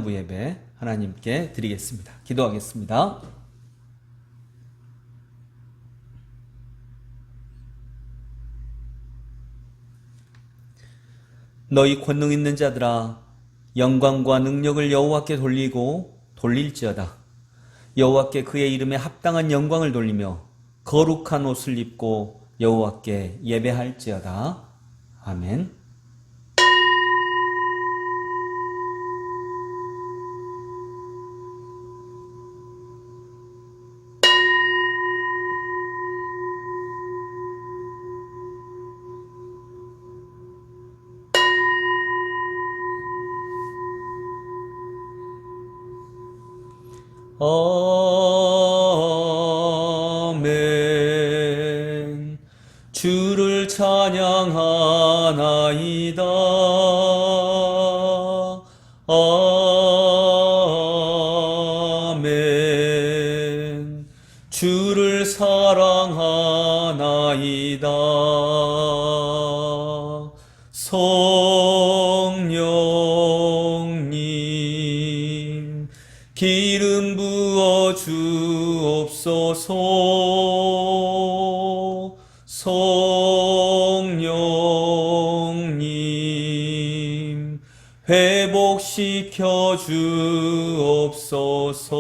예배 하나님께 드리겠습니다. 기도하겠습니다. 너희 권능 있는 자들아, 영광과 능력을 여호와께 돌리고 돌릴지어다. 여호와께 그의 이름에 합당한 영광을 돌리며 거룩한 옷을 입고 여호와께 예배할지어다. 아멘. 아멘. 주를 찬양하나이다. 아멘. 주를 사랑하나이다. 성령님 기름 부어 주옵소서. 성령님 회복시켜 주옵소서.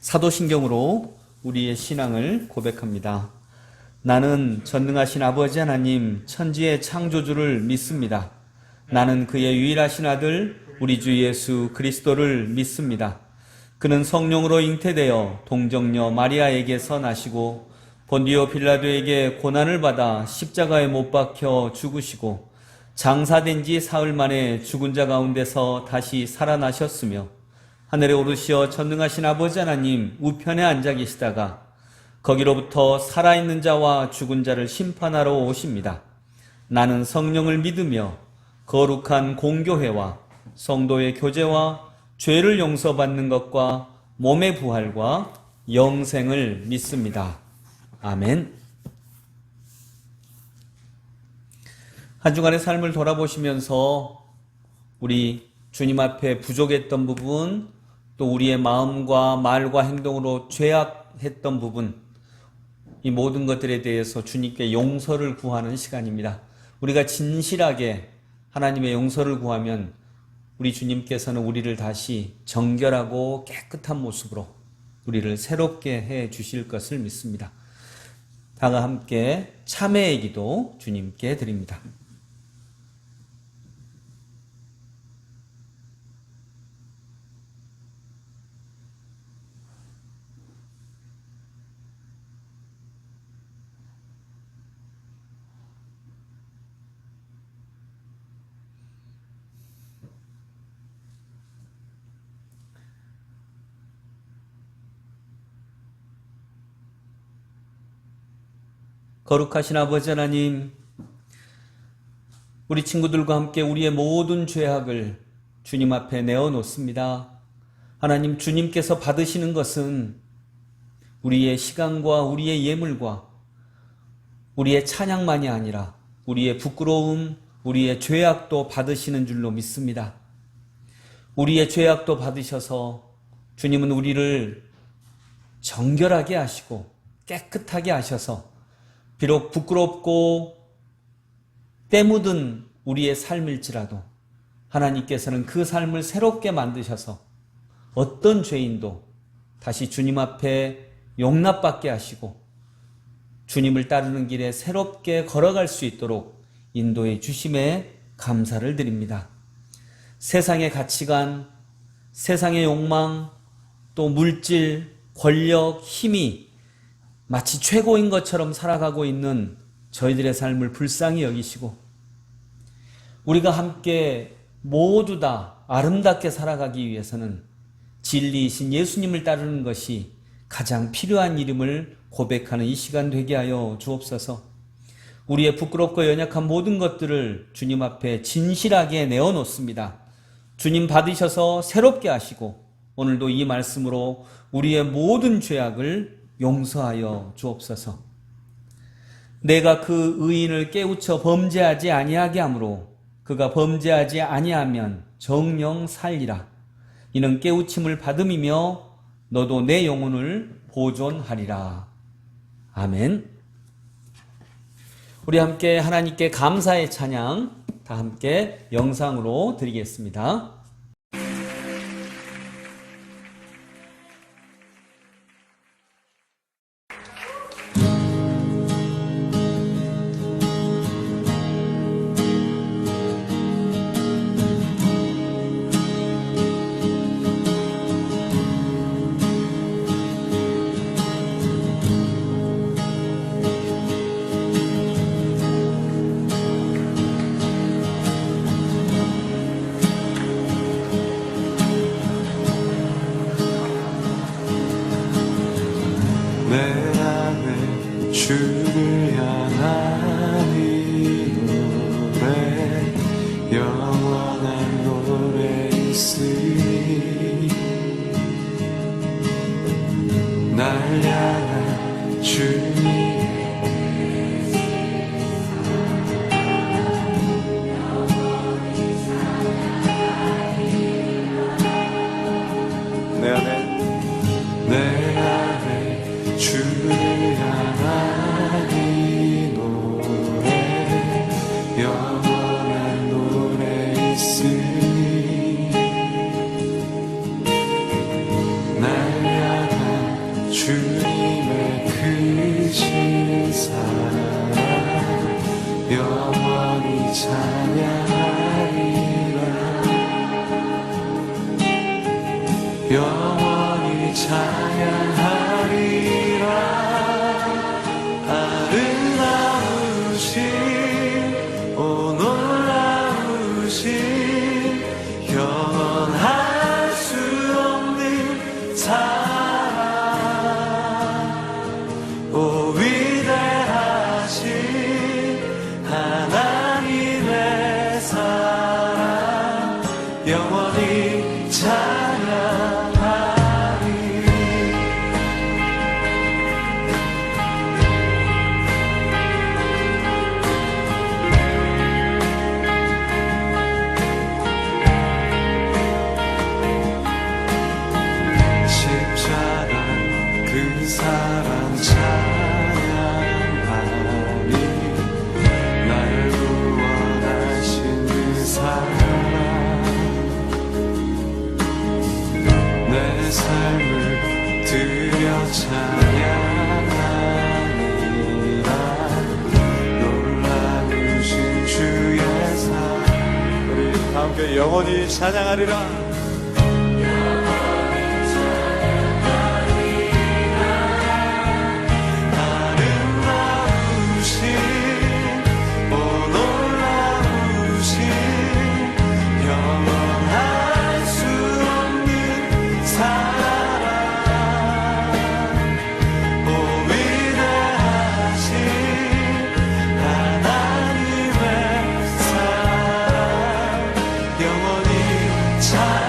사도신경으로 우리의 신앙을 고백합니다. 나는 전능하신 아버지 하나님 천지의 창조주를 믿습니다. 나는 그의 유일하신 아들 우리 주 예수 그리스도를 믿습니다. 그는 성령으로 잉태되어 동정녀 마리아에게서 나시고 본디오 빌라도에게 고난을 받아 십자가에 못 박혀 죽으시고 장사된 지 사흘 만에 죽은 자 가운데서 다시 살아나셨으며 하늘에 오르시어 전능하신 아버지 하나님 우편에 앉아 계시다가 거기로부터 살아있는 자와 죽은 자를 심판하러 오십니다. 나는 성령을 믿으며 거룩한 공교회와 성도의 교제와 죄를 용서받는 것과 몸의 부활과 영생을 믿습니다. 아멘. 한 주간의 삶을 돌아보시면서 우리 주님 앞에 부족했던 부분, 또 우리의 마음과 말과 행동으로 죄악했던 부분, 이 모든 것들에 대해서 주님께 용서를 구하는 시간입니다. 우리가 진실하게 하나님의 용서를 구하면 우리 주님께서는 우리를 다시 정결하고 깨끗한 모습으로 우리를 새롭게 해 주실 것을 믿습니다. 다가 함께 참회의 기도 주님께 드립니다. 거룩하신 아버지 하나님, 우리 친구들과 함께 우리의 모든 죄악을 주님 앞에 내어놓습니다. 하나님, 주님께서 받으시는 것은 우리의 시간과 우리의 예물과 우리의 찬양만이 아니라 우리의 부끄러움, 우리의 죄악도 받으시는 줄로 믿습니다. 우리의 죄악도 받으셔서 주님은 우리를 정결하게 하시고 깨끗하게 하셔서 비록 부끄럽고 때 묻은 우리의 삶일지라도 하나님께서는 그 삶을 새롭게 만드셔서 어떤 죄인도 다시 주님 앞에 용납받게 하시고 주님을 따르는 길에 새롭게 걸어갈 수 있도록 인도해 주심에 감사를 드립니다. 세상의 가치관, 세상의 욕망, 또 물질, 권력, 힘이 마치 최고인 것처럼 살아가고 있는 저희들의 삶을 불쌍히 여기시고 우리가 함께 모두 다 아름답게 살아가기 위해서는 진리이신 예수님을 따르는 것이 가장 필요한 일임을 고백하는 이 시간 되게 하여 주옵소서. 우리의 부끄럽고 연약한 모든 것들을 주님 앞에 진실하게 내어놓습니다. 주님 받으셔서 새롭게 하시고 오늘도 이 말씀으로 우리의 모든 죄악을 용서하여 주옵소서. 내가 그 의인을 깨우쳐 범죄하지 아니하게 하므로 그가 범죄하지 아니하면 정령 살리라. 이는 깨우침을 받음이며 너도 내 영혼을 보존하리라. 아멘. 우리 함께 하나님께 감사의 찬양 다 함께 영상으로 드리겠습니다. 내 안에 주를 향한 이 노래 영원한 노래 있으니 날 향한 주님 내 안에 주를 향한 이 노래 영원한 노래 있으니 날 향한 주님의 크신 사랑 영원히 찬양하리라 영원히 찬양하리라 아름다우신 오 놀라우신 영원할 수 없는 사랑 오 위대하신 하나님의 사랑 영원히 찬양하리 그 사랑 찬양하니 날 구원하신 그 사랑 내 삶을 드려 찬양하니라 놀라우신 주의 사랑 우리 함께 영원히 찬양하리라 영원히 잘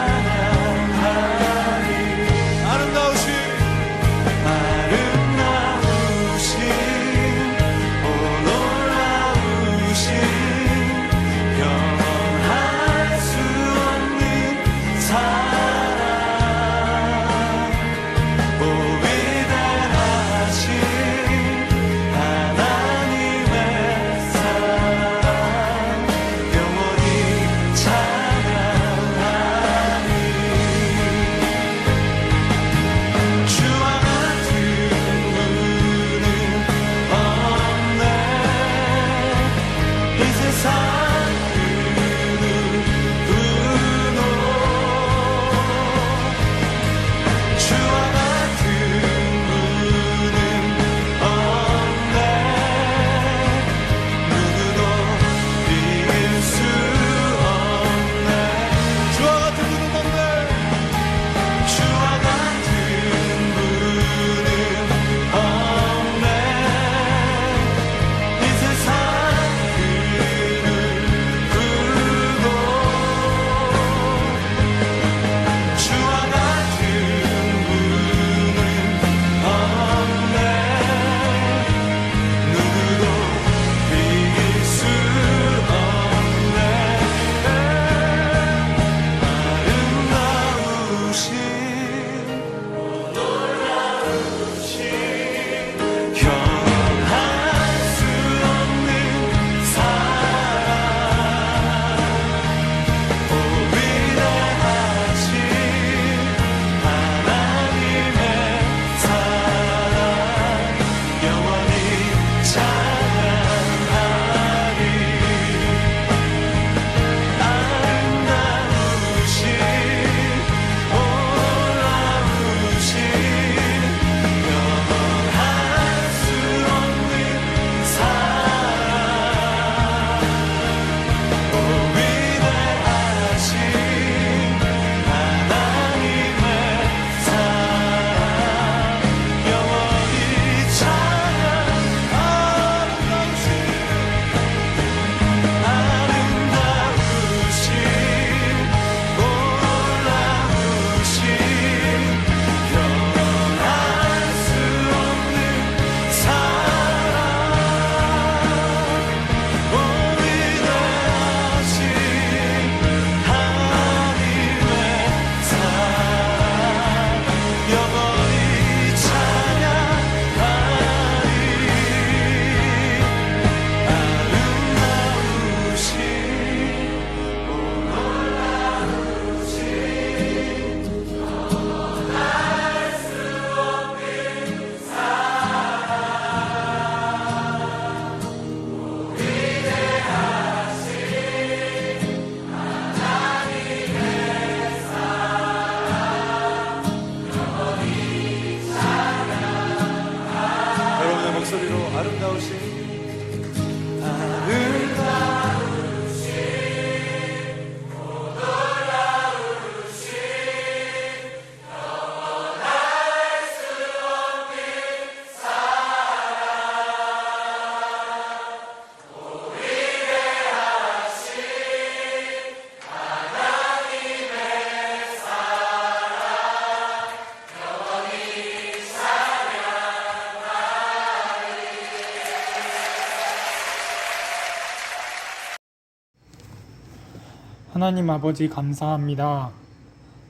하나님 아버지 감사합니다.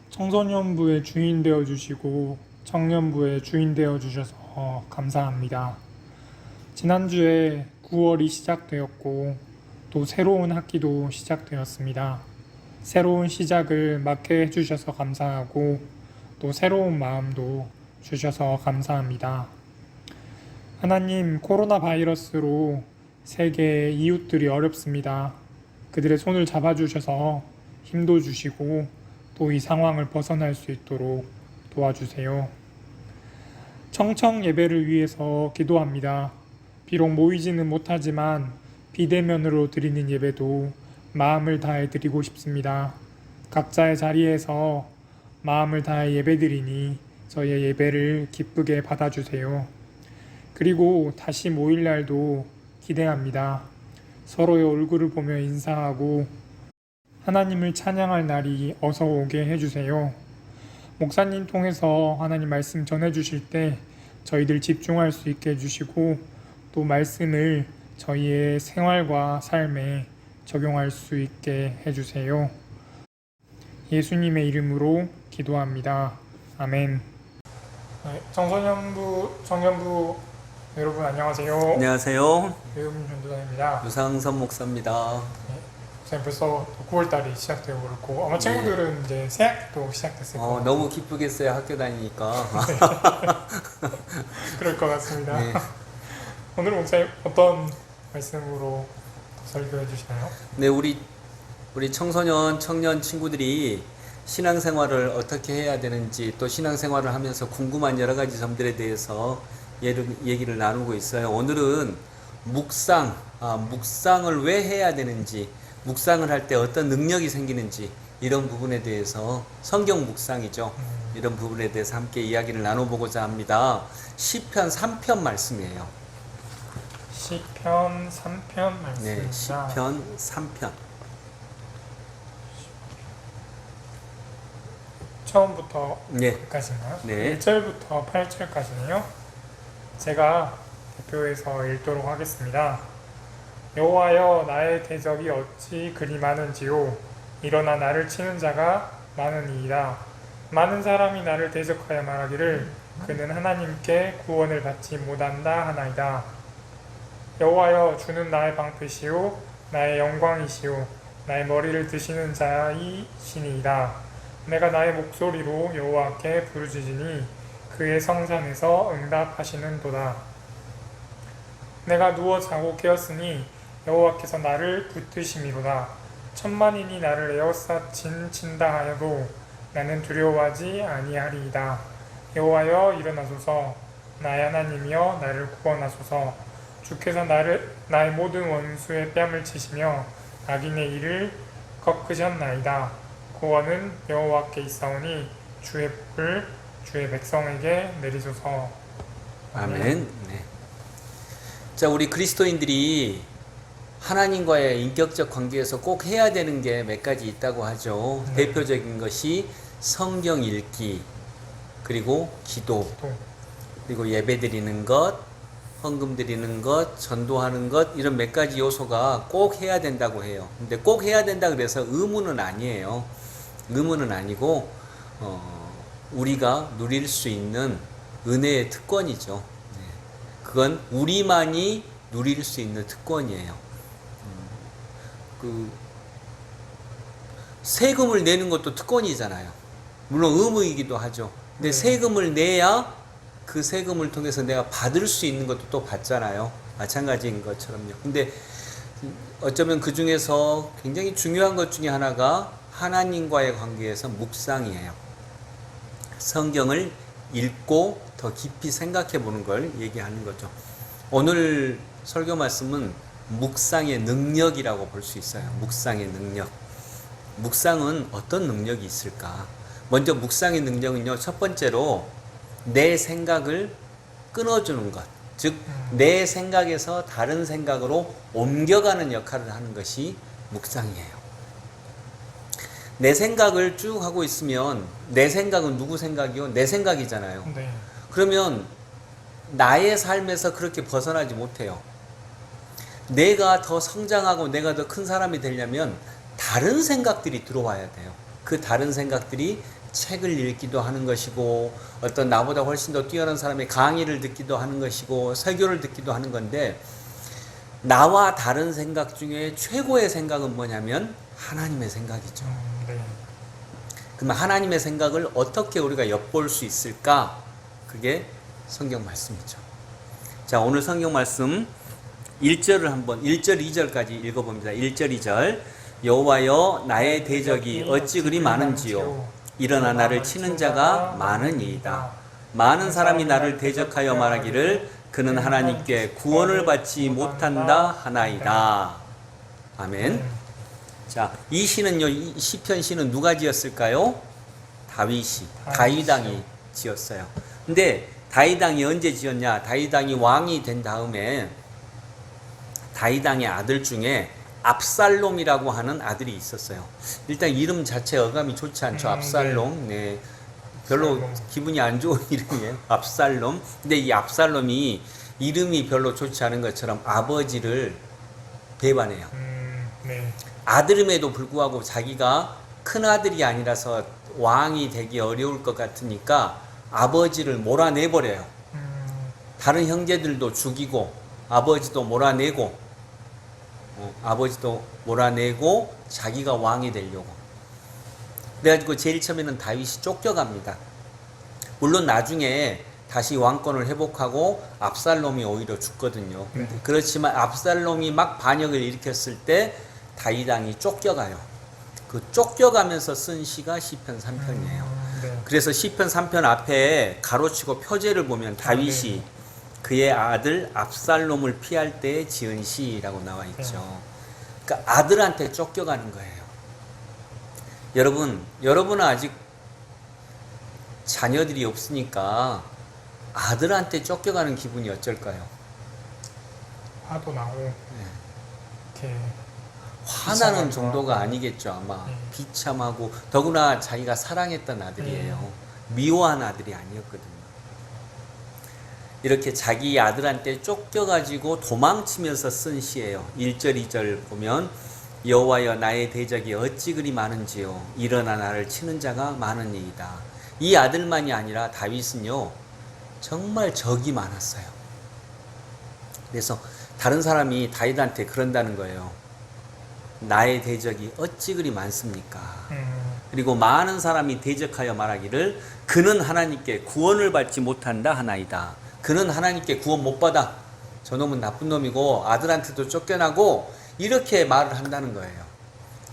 청소년부의 주인 되어 주시고 청년부의 주인 되어 주셔서 감사합니다. 지난주에 9월이 시작되었고 또 새로운 학기도 시작되었습니다. 새로운 시작을 맞게 해주셔서 감사하고 또 새로운 마음도 주셔서 감사합니다. 하나님, 코로나 바이러스로 세계의 이웃들이 어렵습니다. 그들의 손을 잡아주셔서 힘도 주시고 또 이 상황을 벗어날 수 있도록 도와주세요. 청청 예배를 위해서 기도합니다. 비록 모이지는 못하지만 비대면으로 드리는 예배도 마음을 다해 드리고 싶습니다. 각자의 자리에서 마음을 다해 예배드리니 저희의 예배를 기쁘게 받아주세요. 그리고 다시 모일 날도 기대합니다. 서로의 얼굴을 보며 인사하고 하나님을 찬양할 날이 어서 오게 해주세요. 목사님 통해서 하나님 말씀 전해주실 때 저희들 집중할 수 있게 해주시고 또 말씀을 저희의 생활과 삶에 적용할 수 있게 해주세요. 예수님의 이름으로 기도합니다. 아멘. 청년부 여러분 안녕하세요. 안녕하세요. 배우민 전도사입니다. 유상선 목사입니다. 지금 벌써 9월달이 시작되고 그렇고 아마 친구들은 이제 새학기도 시작됐을 거예요. 너무 기쁘겠어요. 학교 다니니까. 그럴 것 같습니다. 네. 오늘 목사님 어떤 말씀으로 설교해 주시나요? 네, 우리 청소년, 청년 친구들이 신앙생활을 어떻게 해야 되는지 또 신앙생활을 하면서 궁금한 여러 가지 점들에 대해서 얘기를 나누고 있어요. 오늘은 묵상을 왜 해야 되는지, 묵상을 할 때 어떤 능력이 생기는지 이런 부분에 대해서 성경 묵상이죠. 이런 부분에 대해서 함께 이야기를 나눠보고자 합니다. 시편 3편 말씀이에요. 시편 3편 말씀입니다. 네, 시편 3편. 처음부터 네. 끝까지인가요? 네. 1절부터 8절까지네요. 제가 대표해서 읽도록 하겠습니다. 여호와여, 나의 대적이 어찌 그리 많은지요. 일어나 나를 치는 자가 많으니이다. 많은 사람이 나를 대적하여 말하기를 그는 하나님께 구원을 받지 못한다 하나이다. 여호와여, 주는 나의 방패시오 나의 영광이시오 나의 머리를 드시는 자이시니이다. 내가 나의 목소리로 여호와께 부르짖으니 그의 성산에서 응답하시는도다. 내가 누워 자고 깨었으니 여호와께서 나를 붙드심이로다. 천만인이 나를 에워싸 진친다 하여도 나는 두려워하지 아니하리이다. 여호와여, 일어나소서. 나의 하나님이여, 나를 구원하소서. 주께서 나의 모든 원수의 뺨을 치시며 악인의 일을 꺾으셨나이다. 구원은 여호와께 있사오니 주의 복을 주의 백성에게 내리소서. 아멘. 네. 자, 우리 그리스도인들이 하나님과의 인격적 관계에서 꼭 해야 되는 게 몇 가지 있다고 하죠. 대표적인 것이 성경 읽기, 그리고 기도, 그리고 예배 드리는 것, 헌금 드리는 것, 전도하는 것, 이런 몇 가지 요소가 꼭 해야 된다고 해요. 근데 꼭 해야 된다 그래서 의무는 아니에요. 의무는 아니고 우리가 누릴 수 있는 은혜의 특권이죠. 그건 우리만이 누릴 수 있는 특권이에요. 세금을 내는 것도 특권이잖아요. 물론 의무이기도 하죠. 근데 세금을 내야 그 세금을 통해서 내가 받을 수 있는 것도 또 받잖아요. 마찬가지인 것처럼요. 근데 어쩌면 그 중에서 굉장히 중요한 것 중에 하나가 하나님과의 관계에서 묵상이에요. 성경을 읽고 더 깊이 생각해 보는 걸 얘기하는 거죠. 오늘 설교 말씀은 묵상의 능력이라고 볼 수 있어요. 묵상의 능력. 묵상은 어떤 능력이 있을까? 먼저 묵상의 능력은요, 첫 번째로 내 생각을 끊어주는 것. 즉, 내 생각에서 다른 생각으로 옮겨가는 역할을 하는 것이 묵상이에요. 내 생각을 쭉 하고 있으면 내 생각은 누구 생각이요? 내 생각이잖아요. 네. 그러면 나의 삶에서 그렇게 벗어나지 못해요. 내가 더 성장하고 내가 더 큰 사람이 되려면 다른 생각들이 들어와야 돼요. 그 다른 생각들이 책을 읽기도 하는 것이고 어떤 나보다 훨씬 더 뛰어난 사람의 강의를 듣기도 하는 것이고 설교를 듣기도 하는 건데, 나와 다른 생각 중에 최고의 생각은 뭐냐면 하나님의 생각이죠. 네. 그러면 하나님의 생각을 어떻게 우리가 엿볼 수 있을까? 그게 성경 말씀이죠. 자, 오늘 성경 말씀 1절을 한번 1절 2절까지 읽어봅니다. 1절 2절. 여호와여 나의 대적이 어찌 그리 많은지요. 일어나 나를 치는 자가 많으니이다. 많은 사람이 나를 대적하여 말하기를 그는 하나님께 구원을 받지 못한다 하나이다. 아멘. 자, 이 시는요, 이 시편 시는 누가 지었을까요? 다윗이, 다윗 왕이 지었어요. 근데 다윗 왕이 언제 지었냐? 다윗 왕이 왕이 된 다음에 다윗 왕의 아들 중에 압살롬이라고 하는 아들이 있었어요. 일단 이름 자체 어감이 좋지 않죠. 압살롬. 네. 별로 기분이 안 좋은 이름이에요. 압살롬. 근데 이 압살롬이 이름이 별로 좋지 않은 것처럼 아버지를 배반해요. 네. 아들임에도 불구하고 자기가 큰 아들이 아니라서 왕이 되기 어려울 것 같으니까 아버지를 몰아내버려요. 다른 형제들도 죽이고 아버지도 몰아내고 자기가 왕이 되려고. 그래가지고 제일 처음에는 다윗이 쫓겨갑니다. 물론 나중에 다시 왕권을 회복하고 압살롬이 오히려 죽거든요. 그렇지만 압살롬이 막 반역을 일으켰을 때 다윗 왕이 쫓겨가요. 그 쫓겨가면서 쓴 시가 시편 3편이에요. 네. 그래서 시편 3편 앞에 가로치고 표제를 보면 다윗이 그의 아들 압살롬을 피할 때 지은 시라고 나와 있죠. 그러니까 아들한테 쫓겨가는 거예요. 여러분은 아직 자녀들이 없으니까 아들한테 쫓겨가는 기분이 어쩔까요? 화도 나고 이렇게 화나는 비참하기도 정도가 하고. 아니겠죠 아마. 비참하고 더구나 자기가 사랑했던 아들이에요. 미워한 아들이 아니었거든요. 이렇게 자기 아들한테 쫓겨가지고 도망치면서 쓴 시예요. 1절 2절 보면 여호와여 나의 대적이 어찌 그리 많은지요. 일어나 나를 치는 자가 많으니이다. 이 아들만이 아니라 다윗은요 정말 적이 많았어요. 그래서 다른 사람이 다윗한테 그런다는 거예요. 나의 대적이 어찌 그리 많습니까? 그리고 많은 사람이 대적하여 말하기를 그는 하나님께 구원을 받지 못한다 하나이다. 그는 하나님께 구원 못 받아. 저놈은 나쁜 놈이고 아들한테도 쫓겨나고 이렇게 말을 한다는 거예요.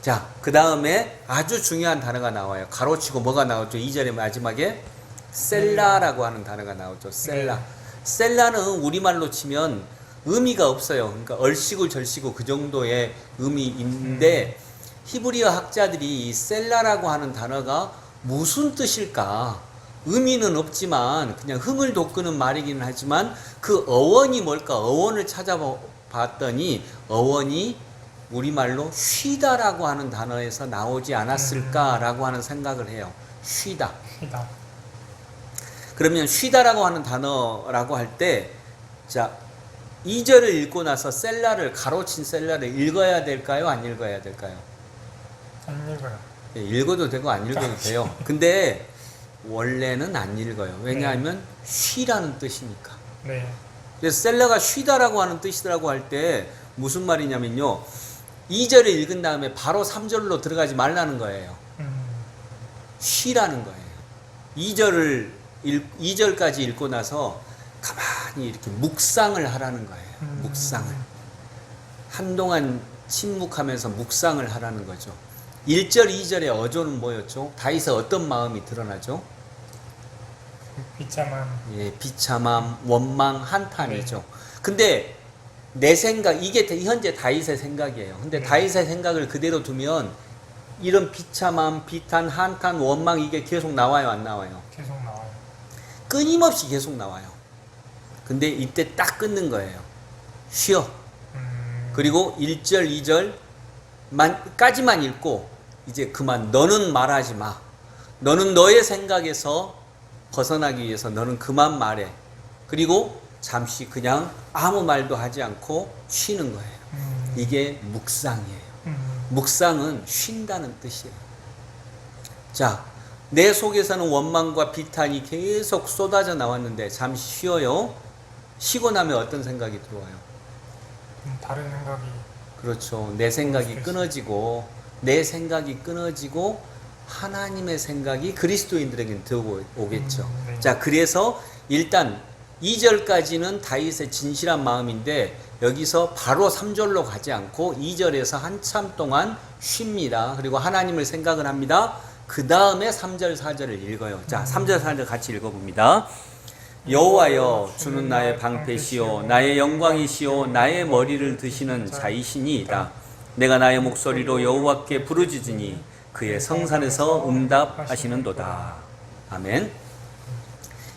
자, 그 다음에 아주 중요한 단어가 나와요. 가로치고 뭐가 나오죠? 2절의 마지막에 셀라라고 하는 단어가 나오죠. 셀라. 셀라는 우리말로 치면 의미가 없어요. 그러니까 얼씨구 절씨구 그 정도의 의미인데 히브리어 학자들이 이 셀라라고 하는 단어가 무슨 뜻일까? 의미는 없지만 그냥 흥을 돋구는 말이기는 하지만 그 어원이 뭘까? 어원을 찾아봤더니 어원이 우리말로 쉬다라고 하는 단어에서 나오지 않았을까라고 하는 생각을 해요. 쉬다. 그러면 쉬다라고 하는 단어라고 할 때, 자, 2절을 읽고 나서 셀라를, 가로친 셀라를 읽어야 될까요? 안 읽어야 될까요? 안 읽어요. 예, 읽어도 되고 안 읽어도 돼요. 근데 원래는 안 읽어요. 왜냐하면 쉬라는 뜻이니까. 네. 그래서 셀라가 쉬다라고 하는 뜻이라고 할 때 무슨 말이냐면요. 2절을 읽은 다음에 바로 3절로 들어가지 말라는 거예요. 쉬라는 거예요. 2절까지 읽고 나서 가만히 이렇게 묵상을 하라는 거예요. 묵상을. 한동안 침묵하면서 묵상을 하라는 거죠. 1절, 2절의 어조는 뭐였죠? 다윗의 어떤 마음이 드러나죠? 비참함. 예, 비참함, 원망, 한탄이죠. 근데 내 생각, 이게 현재 다윗의 생각이에요. 근데 다윗의 생각을 그대로 두면 이런 비참함, 비탄, 한탄, 원망 이게 계속 나와요, 안 나와요? 계속 나와요. 끊임없이 계속 나와요. 근데 이때 딱 끊는 거예요. 쉬어. 그리고 1절, 2절까지만 읽고 이제 그만. 너는 말하지 마. 너는 너의 생각에서 벗어나기 위해서 너는 그만 말해. 그리고 잠시 그냥 아무 말도 하지 않고 쉬는 거예요. 이게 묵상이에요. 묵상은 쉰다는 뜻이에요. 자, 내 속에서는 원망과 비탄이 계속 쏟아져 나왔는데 잠시 쉬어요. 쉬고 나면 어떤 생각이 들어와요? 다른 생각이. 그렇죠. 내 생각이 끊어지고, 내 생각이 끊어지고 하나님의 생각이 그리스도인들에게는 들어오겠죠. 네. 자, 그래서 일단 2절까지는 다윗의 진실한 마음인데 여기서 바로 3절로 가지 않고 2절에서 한참 동안 쉽니다. 그리고 하나님을 생각을 합니다. 그 다음에 3절, 4절을 읽어요. 자, 3절, 4절 같이 읽어봅니다. 여호와여, 주는 나의 방패시요 나의 영광이시요 나의 머리를 드시는 자이시니이다. 내가 나의 목소리로 여호와께 부르짖으니 그의 성산에서 응답하시는도다. 아멘.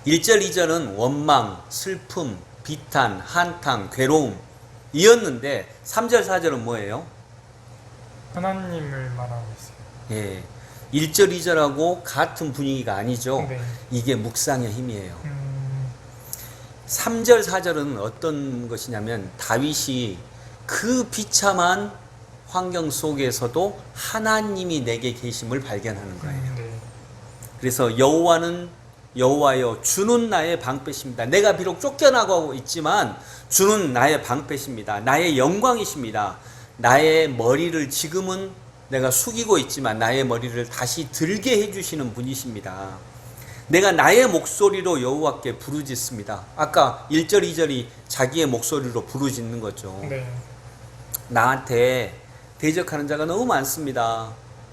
1절, 2절은 원망, 슬픔, 비탄, 한탄, 괴로움 이었는데 3절, 4절은 뭐예요? 하나님을 말하고 있어요. 예, 1절, 2절하고 같은 분위기가 아니죠. 네. 이게 묵상의 힘이에요. 3절, 4절은 어떤 것이냐면 다윗이 그 비참한 환경 속에서도 하나님이 내게 계심을 발견하는 거예요. 네. 그래서 여호와여 주는 나의 방패십니다. 내가 비록 쫓겨나고 있지만 주는 나의 방패십니다. 나의 영광이십니다. 나의 머리를 지금은 내가 숙이고 있지만 나의 머리를 다시 들게 해주시는 분이십니다. 내가 나의 목소리로 여호와께 부르짖습니다. 아까 1절, 2절이 자기의 목소리로 부르짖는 거죠. 네. 나한테 대적하는 자가 너무 많습니다.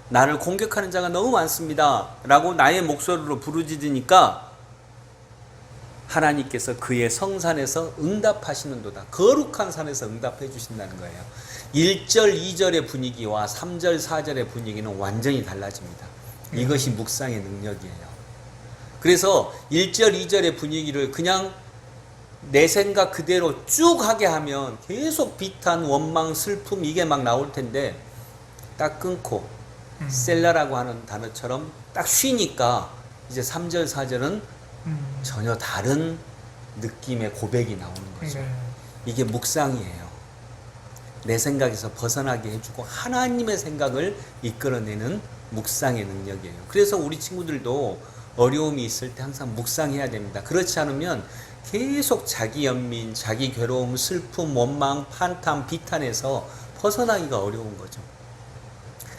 나를 공격하는 자가 너무 많습니다. 라고 나의 목소리로 부르짖으니까 하나님께서 그의 성산에서 응답하시는도다. 거룩한 산에서 응답해 주신다는 거예요. 1절, 2절의 분위기와 3절, 4절의 분위기는 완전히 달라집니다. 이것이 묵상의 능력이에요. 그래서 1절, 2절의 분위기를 그냥 내 생각 그대로 쭉 하게 하면 계속 비탄, 원망, 슬픔 이게 막 나올 텐데 딱 끊고 셀라라고 하는 단어처럼 딱 쉬니까 이제 3절, 4절은 전혀 다른 느낌의 고백이 나오는 거죠. 네. 이게 묵상이에요. 내 생각에서 벗어나게 해주고 하나님의 생각을 이끌어내는 묵상의 능력이에요. 그래서 우리 친구들도 어려움이 있을 때 항상 묵상해야 됩니다. 그렇지 않으면 계속 자기 연민, 자기 괴로움, 슬픔, 원망, 판탄, 비탄에서 벗어나기가 어려운 거죠.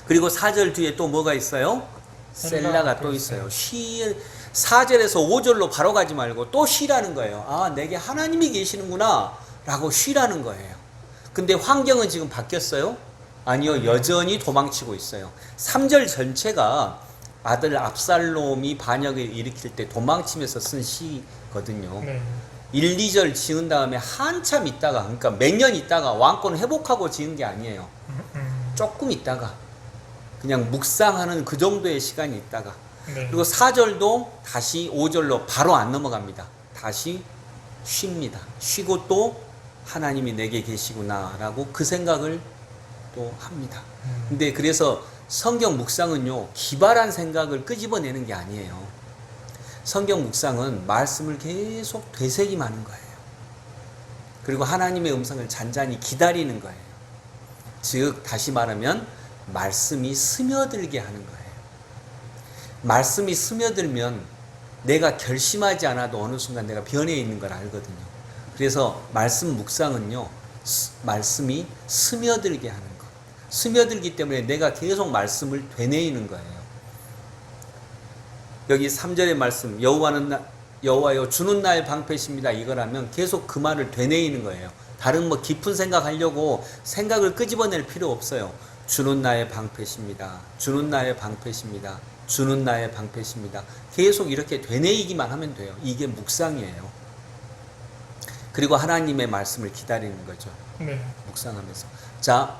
그리고 4절 뒤에 또 뭐가 있어요? 셀라가 또 있어요. 4절에서 5절로 바로 가지 말고 또 쉬라는 거예요. 아, 내게 하나님이 계시는구나 라고 쉬라는 거예요. 근데 환경은 지금 바뀌었어요? 아니요, 여전히 도망치고 있어요. 3절 전체가 아들 압살롬이 반역을 일으킬 때 도망치면서 쓴 시거든요. 네. 1, 2절 지은 다음에 한참 있다가, 그러니까 몇 년 있다가 왕권을 회복하고 지은 게 아니에요. 조금 있다가 그냥 묵상하는 그 정도의 시간이 있다가 네. 그리고 4절도 다시 5절로 바로 안 넘어갑니다. 다시 쉽니다. 쉬고 또 하나님이 내게 계시구나 라고 그 생각을 또 합니다. 근데 그래서 성경 묵상은요, 기발한 생각을 끄집어내는 게 아니에요. 성경 묵상은 말씀을 계속 되새김하는 거예요. 그리고 하나님의 음성을 잔잔히 기다리는 거예요. 즉 다시 말하면 말씀이 스며들게 하는 거예요. 말씀이 스며들면 내가 결심하지 않아도 어느 순간 내가 변해 있는 걸 알거든요. 그래서 말씀 묵상은요, 말씀이 스며들게 하는 것. 스며들기 때문에 내가 계속 말씀을 되뇌이는 거예요. 여기 3절의 말씀, 여호와여 주는 나의 방패십니다. 이거라면 계속 그 말을 되뇌이는 거예요. 다른 뭐 깊은 생각하려고 생각을 끄집어낼 필요 없어요. 주는 나의 방패십니다. 주는 나의 방패십니다. 주는 나의 방패십니다. 계속 이렇게 되뇌이기만 하면 돼요. 이게 묵상이에요. 그리고 하나님의 말씀을 기다리는 거죠. 네. 묵상하면서. 자,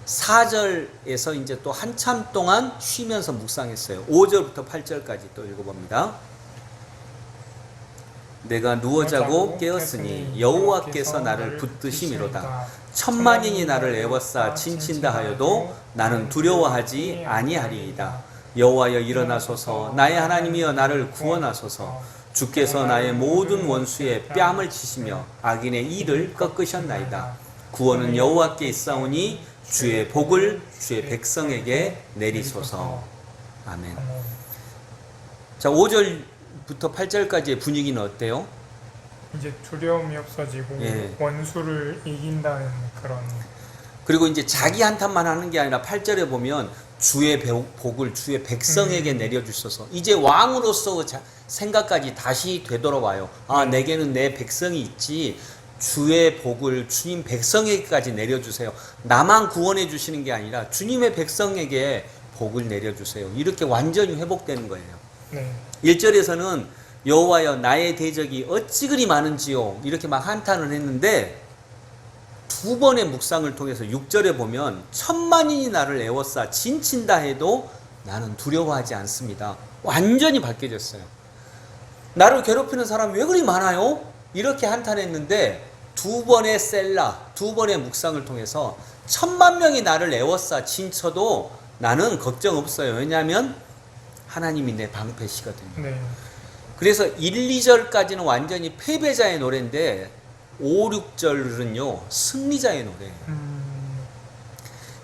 4절에서 이제 또 한참 동안 쉬면서 묵상했어요. 5절부터 8절까지 또 읽어봅니다. 내가 누워 자고 깨었으니 여호와께서 나를 붙드심이로다. 천만인이 나를 애워싸 친친다 하여도 나는 두려워하지 아니하리이다. 여호와여 일어나소서. 나의 하나님이여 나를 구원하소서. 주께서 나의 모든 원수의 뺨을 치시며 악인의 이를 꺾으셨나이다. 구원은 여호와께 있사오니 주의 복을 주의 백성에게 내리소서. 아멘. 자, 5절부터 8절까지의 분위기는 어때요? 이제 두려움이 없어지고 예. 원수를 이긴다는 그런. 그리고 이제 자기 한탄만 하는 게 아니라 8절에 보면 주의 복을 주의 백성에게 내려주소서. 이제 왕으로서 생각까지 다시 되돌아와요. 아, 내게는 내 백성이 있지. 주의 복을 주님 백성에게까지 내려주세요. 나만 구원해 주시는 게 아니라 주님의 백성에게 복을 내려주세요. 이렇게 완전히 회복되는 거예요. 네. 1절에서는 여호와여 나의 대적이 어찌 그리 많은지요 이렇게 막 한탄을 했는데, 두 번의 묵상을 통해서 6절에 보면 천만인이 나를 애워싸 진친다 해도 나는 두려워하지 않습니다. 완전히 바뀌어졌어요. 나를 괴롭히는 사람이 왜 그리 많아요? 이렇게 한탄했는데 두 번의 셀라, 두 번의 묵상을 통해서 10,000,000명이 나를 애워싸 진쳐도 나는 걱정 없어요. 왜냐하면 하나님이 내 방패시거든요. 네. 그래서 1, 2절까지는 완전히 패배자의 노래인데 5, 6절은요 승리자의 노래예요.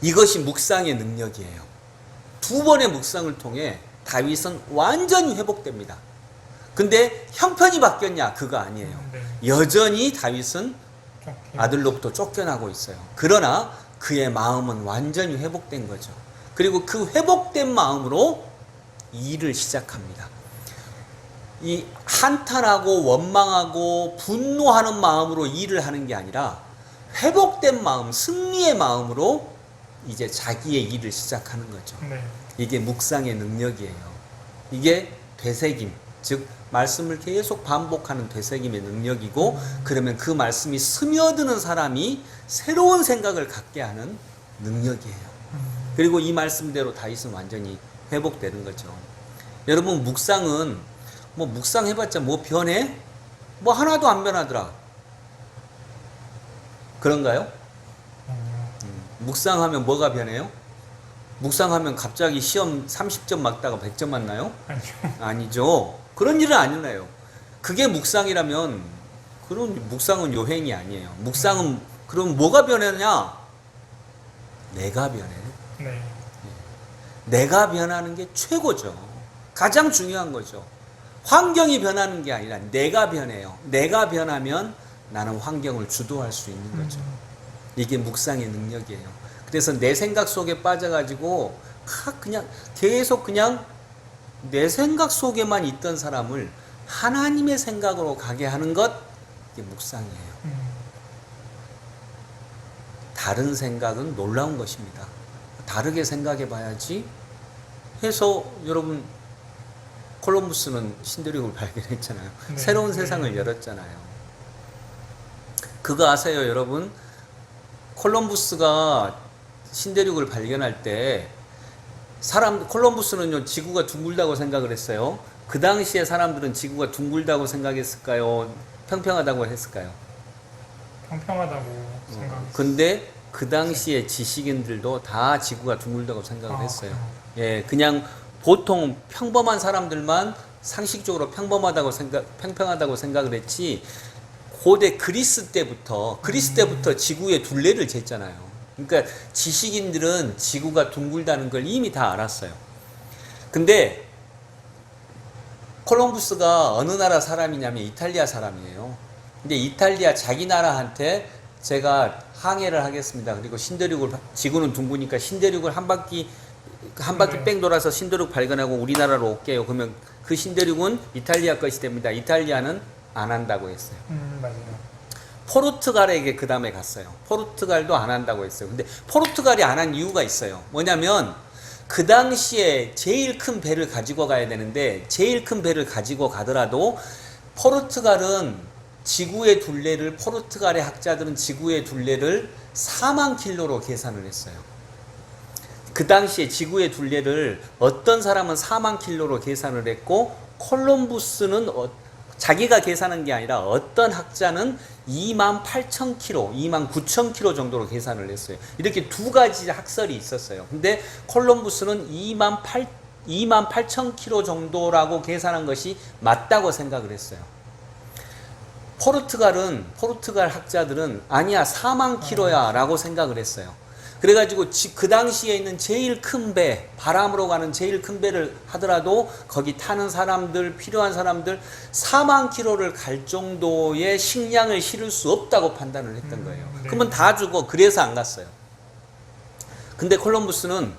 이것이 묵상의 능력이에요. 두 번의 묵상을 통해 다윗은 완전히 회복됩니다. 근데 형편이 바뀌었냐? 그거 아니에요. 네. 여전히 다윗은 아들로부터 쫓겨나고 있어요. 그러나 그의 마음은 완전히 회복된 거죠. 그리고 그 회복된 마음으로 일을 시작합니다. 이 한탄하고 원망하고 분노하는 마음으로 일을 하는 게 아니라 회복된 마음, 승리의 마음으로 이제 자기의 일을 시작하는 거죠. 네. 이게 묵상의 능력이에요. 이게 되새김, 즉 말씀을 계속 반복하는 되새김의 능력이고, 그러면 그 말씀이 스며드는 사람이 새로운 생각을 갖게 하는 능력이에요. 그리고 이 말씀대로 다윗은 완전히 회복되는 거죠. 여러분, 묵상은 뭐 묵상해봤자 뭐 변해? 뭐 하나도 안 변하더라. 그런가요? 묵상하면 뭐가 변해요? 묵상하면 갑자기 시험 30점 맞다가 100점 맞나요? 아니요. 아니죠. 그런 일은 안 일어나요. 그게 묵상이라면 그런 묵상은 요행이 아니에요. 묵상은 그럼 뭐가 변하냐? 내가 변해. 네. 내가 변하는 게 최고죠. 가장 중요한 거죠. 환경이 변하는 게 아니라 내가 변해요. 내가 변하면 나는 환경을 주도할 수 있는 거죠. 이게 묵상의 능력이에요. 그래서 내 생각 속에 빠져가지고 그냥 계속 그냥 내 생각 속에만 있던 사람을 하나님의 생각으로 가게 하는 것, 이게 묵상이에요. 다른 생각은 놀라운 것입니다. 다르게 생각해 봐야지 해서 여러분, 콜럼부스는 신대륙을 발견했잖아요. 네. 새로운 세상을 열었잖아요. 그거 아세요, 여러분? 콜럼부스가 신대륙을 발견할 때 콜럼부스는요 지구가 둥글다고 생각을 했어요. 그 당시에 사람들은 지구가 둥글다고 생각했을까요? 평평하다고 했을까요? 평평하다고 생각했어요. 근데 그 당시에 지식인들도 다 지구가 둥글다고 생각을 했어요. 예, 그냥 보통 평범한 사람들만 상식적으로 평평하다고 생각을 했지, 고대 그리스 때부터 지구의 둘레를 쟀잖아요. 그러니까 지식인들은 지구가 둥글다는 걸 이미 다 알았어요. 근데 콜럼부스가 어느 나라 사람이냐면 이탈리아 사람이에요. 근데 이탈리아 자기 나라한테 제가 항해를 하겠습니다. 그리고 지구는 둥그니까 신대륙을 한 바퀴 뺑 돌아서 신대륙 발견하고 우리나라로 올게요. 그러면 그 신대륙은 이탈리아 것이 됩니다. 이탈리아는 안 한다고 했어요. 맞아요. 포르투갈에게 그 다음에 갔어요. 포르투갈도 안 한다고 했어요. 근데 포르투갈이 안 한 이유가 있어요. 뭐냐면 그 당시에 제일 큰 배를 가지고 가야 되는데, 제일 큰 배를 가지고 가더라도 포르투갈의 학자들은 지구의 둘레를 4만 킬로로 계산을 했어요. 그 당시에 지구의 둘레를 어떤 사람은 4만 킬로로 계산을 했고, 콜럼부스는 자기가 계산한 게 아니라 어떤 학자는 28,000km, 29,000km 정도로 계산을 했어요. 이렇게 두 가지 학설이 있었어요. 근데 콜럼부스는 28,000km 정도라고 계산한 것이 맞다고 생각을 했어요. 포르투갈 학자들은 아니야 4만 킬로야 라고 생각을 했어요. 그래가지고 그 당시에 있는 제일 큰 배, 바람으로 가는 제일 큰 배를 하더라도 거기 타는 사람들, 필요한 사람들 4만 킬로를 갈 정도의 식량을 실을 수 없다고 판단을 했던 거예요. 네. 그러면 다 죽어. 그래서 안 갔어요. 근데 콜럼부스는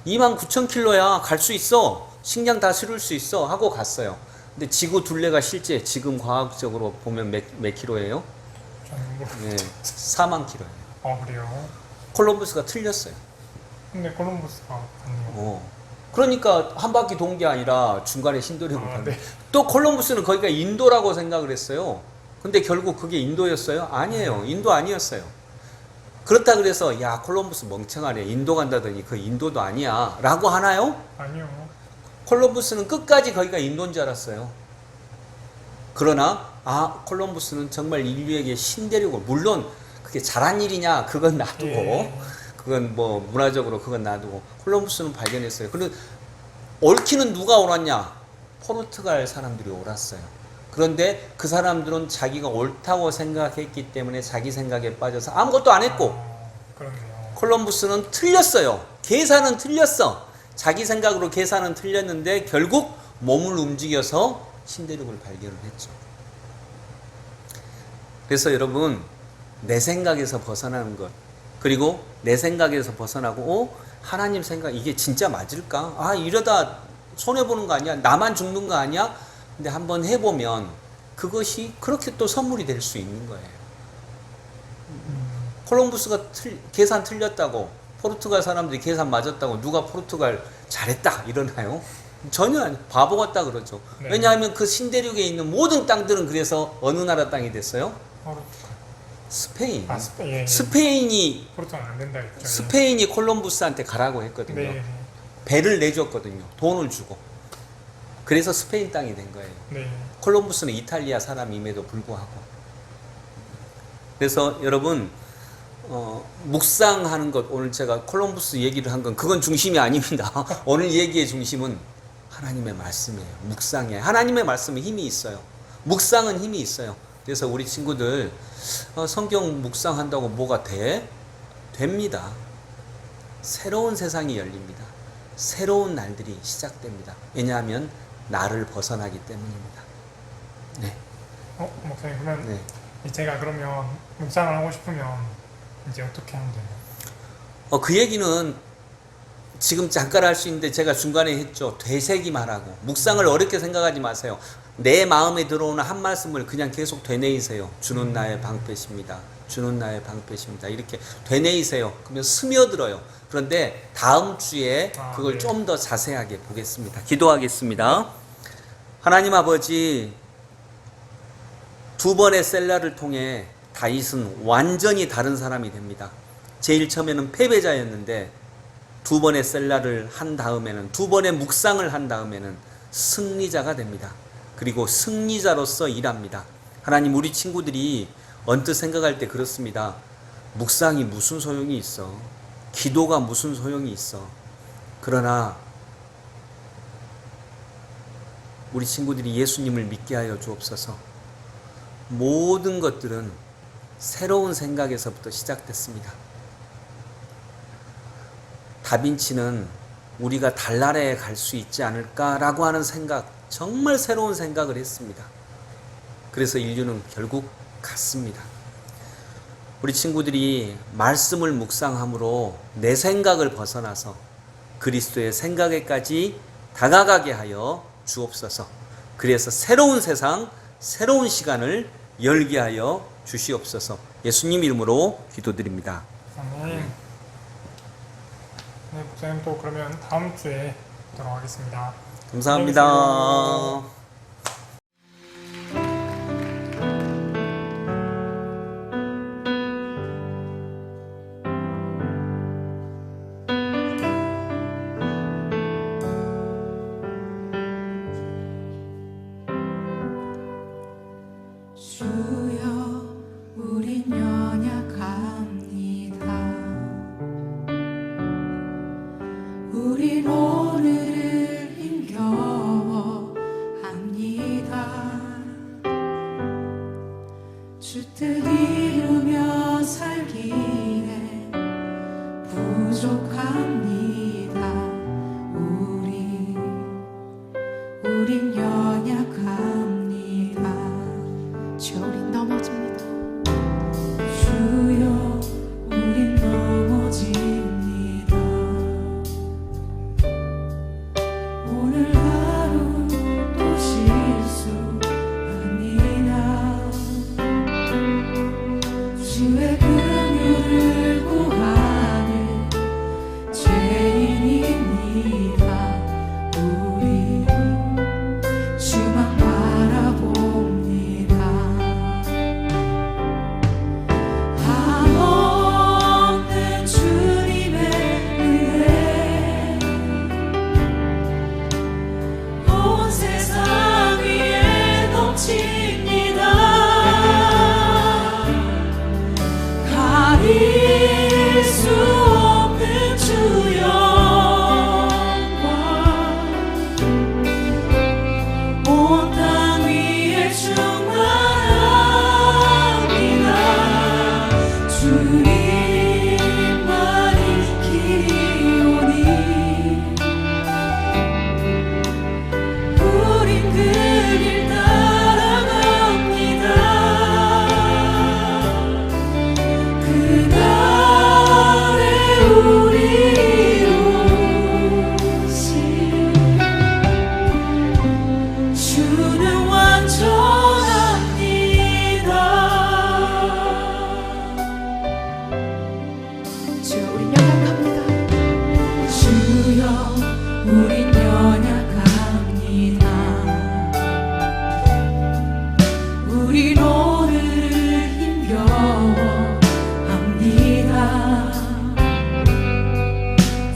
2만 9천 킬로야. 갈 수 있어. 식량 다 실을 수 있어. 하고 갔어요. 근데 지구 둘레가 실제 지금 과학적으로 보면 몇 킬로예요? 네, 4만 킬로예요. 그래요? 콜럼부스가 틀렸어요. 근데 콜럼버스가 아니요. 그러니까 한 바퀴 돈 게 아니라 중간에 신도력을 받는. 네. 또 콜럼부스는 거기가 인도라고 생각을 했어요. 근데 결국 그게 인도였어요? 아니에요. 인도 아니었어요. 그렇다 그래서 야 콜럼부스 멍청하네. 인도 간다더니 그 인도도 아니야. 라고 하나요? 아니요. 콜럼부스는 끝까지 거기가 인도인 줄 알았어요. 그러나 콜럼부스는 정말 인류에게 신대륙을, 물론 그게 잘한 일이냐 그건 놔두고 예. 그건 뭐 문화적으로 그건 놔두고 콜럼부스는 발견했어요. 그런데 옳기는 누가 옳았냐? 포르투갈 사람들이 옳았어요. 그런데 그 사람들은 자기가 옳다고 생각했기 때문에 자기 생각에 빠져서 아무것도 안 했고, 그렇네요. 콜럼부스는 틀렸어요. 계산은 틀렸어. 자기 생각으로 계산은 틀렸는데 결국 몸을 움직여서 신대륙을 발견을 했죠. 그래서 여러분, 내 생각에서 벗어나는 것, 그리고 내 생각에서 벗어나고 하나님 생각, 이게 진짜 맞을까? 이러다 손해보는 거 아니야? 나만 죽는 거 아니야? 근데 한번 해보면 그것이 그렇게 또 선물이 될 수 있는 거예요. 콜럼부스가 계산 틀렸다고, 포르투갈 사람들이 계산 맞았다고 누가 포르투갈 잘했다 이러나요? 전혀 아니에요. 바보 같다 그러죠. 네. 왜냐하면 그 신대륙에 있는 모든 땅들은 그래서 어느 나라 땅이 됐어요? 포르투갈. 스페인. 예. 스페인이 포르투갈 안 된다 했죠. 스페인이 콜럼부스한테 가라고 했거든요. 네. 배를 내줬거든요. 돈을 주고. 그래서 스페인 땅이 된 거예요. 네. 콜럼부스는 이탈리아 사람임에도 불구하고. 그래서 여러분, 묵상하는 것, 오늘 제가 콜럼부스 얘기를 한 건 그건 중심이 아닙니다. 오늘 얘기의 중심은 하나님의 말씀이에요. 묵상이에요. 하나님의 말씀은 힘이 있어요. 묵상은 힘이 있어요. 그래서 우리 친구들 성경 묵상한다고 뭐가 돼? 됩니다. 새로운 세상이 열립니다. 새로운 날들이 시작됩니다. 왜냐하면 나를 벗어나기 때문입니다. 네. 목사님, 그러면 네. 제가 그러면 묵상을 하고 싶으면 이제 어떻게 하면 되나요? 그 얘기는 지금 잠깐 할 수 있는데 제가 중간에 했죠. 되새기만 하고. 묵상을 어렵게 생각하지 마세요. 내 마음에 들어오는 한 말씀을 그냥 계속 되뇌이세요. 주는 나의 방패십니다. 주는 나의 방패십니다. 이렇게 되뇌이세요. 그러면 스며들어요. 그런데 다음 주에 그걸 네. 좀 더 자세하게 보겠습니다. 기도하겠습니다. 하나님 아버지, 두 번의 셀라를 통해 다윗은 완전히 다른 사람이 됩니다. 제일 처음에는 패배자였는데 두 번의 셀라를 한 다음에는, 두 번의 묵상을 한 다음에는 승리자가 됩니다. 그리고 승리자로서 일합니다. 하나님, 우리 친구들이 언뜻 생각할 때 그렇습니다. 묵상이 무슨 소용이 있어? 기도가 무슨 소용이 있어? 그러나 우리 친구들이 예수님을 믿게 하여 주옵소서. 모든 것들은 새로운 생각에서부터 시작됐습니다. 다빈치는 우리가 달나라에 갈 수 있지 않을까라고 하는 생각, 정말 새로운 생각을 했습니다. 그래서 인류는 결국 갔습니다. 우리 친구들이 말씀을 묵상함으로 내 생각을 벗어나서 그리스도의 생각에까지 다가가게 하여 주옵소서. 그래서 새로운 세상, 새로운 시간을 열게 하여 주시옵소서. 예수님 이름으로 기도드립니다. 아멘. 네, 목사님, 또 그러면 다음 주에 뵙도록 하겠습니다. 감사합니다. 안녕히 계세요. 주여 우린 연약합니다. 우린 오늘을 힘겨워 우린 연약합니다. 우린 오늘을 힘겨워합니다.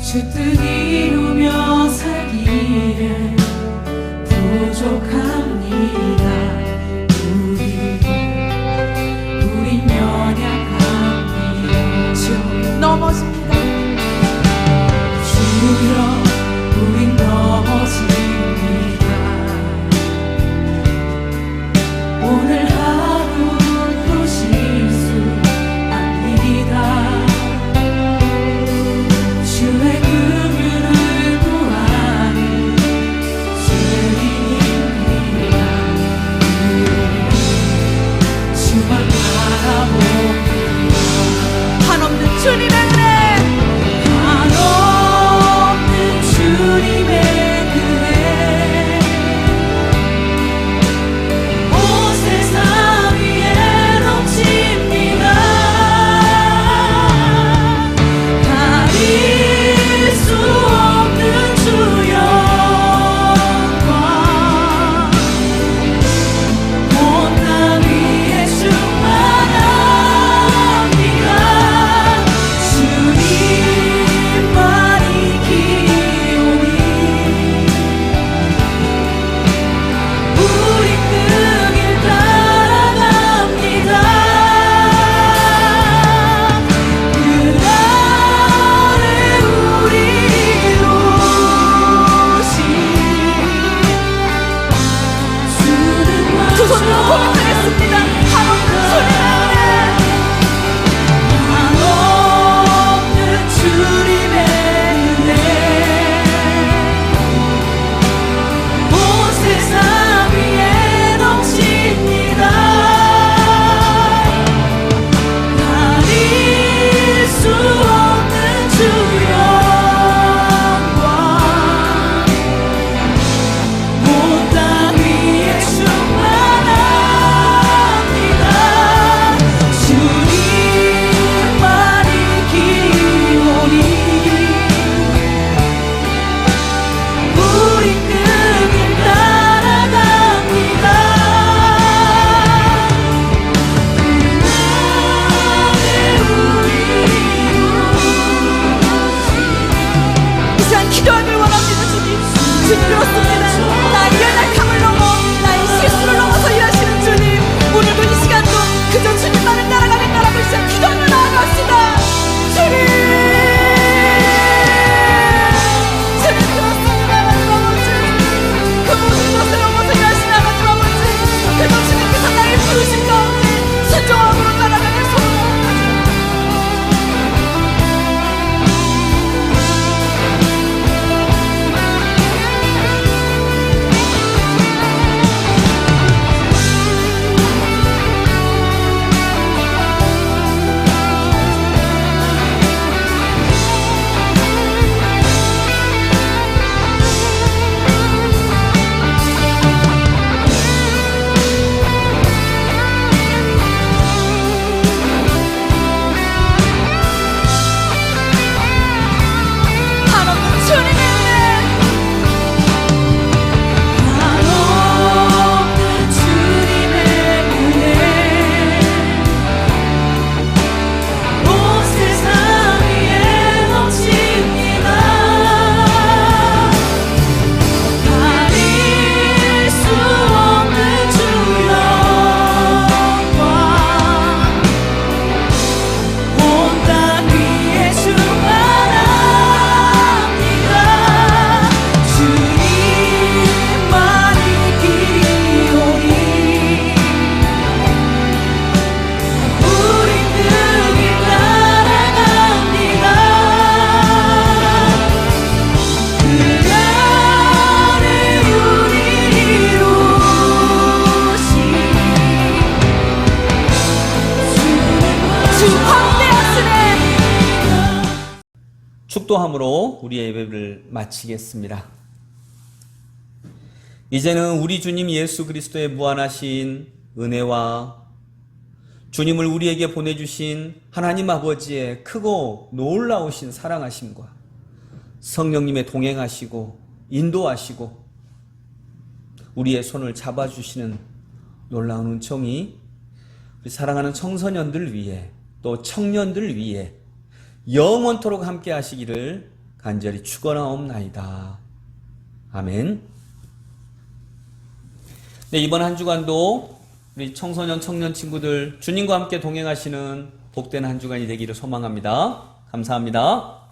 주 뜻 이루며 살기에 부족합니다. 우린 연약합니다. 주 넘어집니다. 주여 우린 넘어집니다. 오늘 하루도 실수합니다. 주의 긍휼을 구하는 죄인입니다. 주만 바라봅니다. 한없는 주님의 은혜, 한없는 주님의 은혜, 온 세상 위에 넘칩니다. 가릴 수 없는 주 영광, 온 땅 위에 충만합니다. 주님만이 기오니 우리 그 길 따라갑니다. 그날에 우리를 오신 주는 두 손으로 고백하겠습니다. 한없는 주님의 은혜, 한없는 주님의 은혜, 온 세상 위에 넘칩니다. 가릴 수 없는 주 영광, 온 땅 위에 충만합니다. 주님만이 기오니 우리 그 길 따라갑니다. 이 시간 기도하길 원합니다. 주님, 그렇습니다. 나의 연약함을 넘어 나의 실수를 넘어서 일하시는 주님, 오늘도 이 시간도 그저 주님만을 따라가는 나라고 이 시간 기도하며 나아갑시다. 주님, 주님 그렇습니다. 하나님 아버지, 그 모든 것을 넘어서 일하시는 하나님 아버지, 그저 주님께서 나를 부르신 가운데 순종함으로 따라가는 소원합니다. 한없는 주님의 은혜, 한없는 주님의 은혜, 온 세상 위에 넘칩니다. 가릴 수 없는 주 영광, 온 땅 위에 충만합니다. 주님만이 기오니 우리 그 길 따라갑니다. 그날에 우리를 오신 주 광대하시네. 축도함으로 우리의 예배를 마치겠습니다. 이제는 우리 주님 예수 그리스도의 무한하신 은혜와 주님을 우리에게 보내주신 하나님 아버지의 크고 놀라우신 사랑하심과 성령님의 동행하시고 인도하시고 우리의 손을 잡아주시는 놀라운 은총이 우리 사랑하는 청소년들 위해 또 청년들 위해 영원토록 함께 하시기를 간절히 축원하옵나이다. 아멘. 네, 이번 한 주간도 우리 청소년 청년 친구들 주님과 함께 동행하시는 복된 한 주간이 되기를 소망합니다. 감사합니다.